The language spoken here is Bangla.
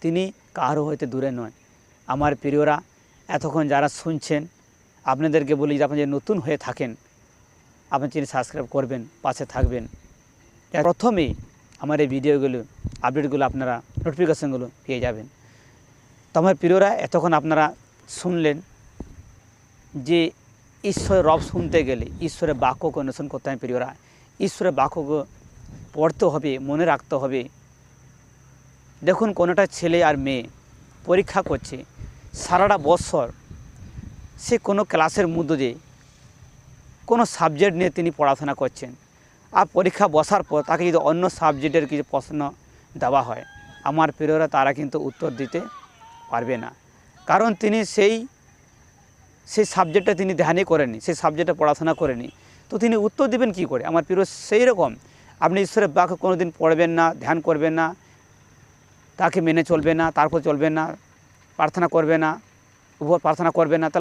তিনি কারো হইতে দূরে নয়। আমার প্রিয়রা, এতক্ষণ যারা শুনছেন আপনাদেরকে বলি যে আপনি যে নতুন হয়ে থাকেন আপনি চ্যানেল সাবস্ক্রাইব করবেন, পাশে থাকবেন। প্রথমেই আমার এই ভিডিওগুলো আপডেটগুলো আপনারা নোটিফিকেশানগুলো পেয়ে যাবেন। তো আমার প্রিয়রা, এতক্ষণ আপনারা শুনলেন যে ঈশ্বরের রব শুনতে গেলে ঈশ্বরের বাক্যকে অনুসরণ করতে হবে। প্রিয়রা, ঈশ্বরের বাক্যকে পড়তে হবে, মনে রাখতে হবে। দেখুন, কোনোটা ছেলে আর মেয়ে পরীক্ষা করছে, সারাটা বছর সে কোনো ক্লাসের মধ্যে দিয়ে কোনো সাবজেক্ট নিয়ে তিনি পড়াশোনা করছেন, আর পরীক্ষা বসার পর তাকে যদি অন্য সাবজেক্টের কিছু প্রশ্ন দেওয়া হয়, আমার প্রিয়রা, তারা কিন্তু উত্তর দিতে পারবে না। কারণ তিনি সেই সাবজেক্টটা তিনি ধ্যানই করেনি, সেই সাবজেক্টে পড়াশোনা করেনি। তো তিনি উত্তর দেবেন কী করে? আমার প্রিয়, সেই রকম আপনি ঈশ্বরের বাক্য কোনো দিন পড়বেন না, ধ্যান করবেন না, তাকে মেনে চলবে না, তারপর চলবেন না, প্রার্থনা করবে না, উপর প্রার্থনা করবে না।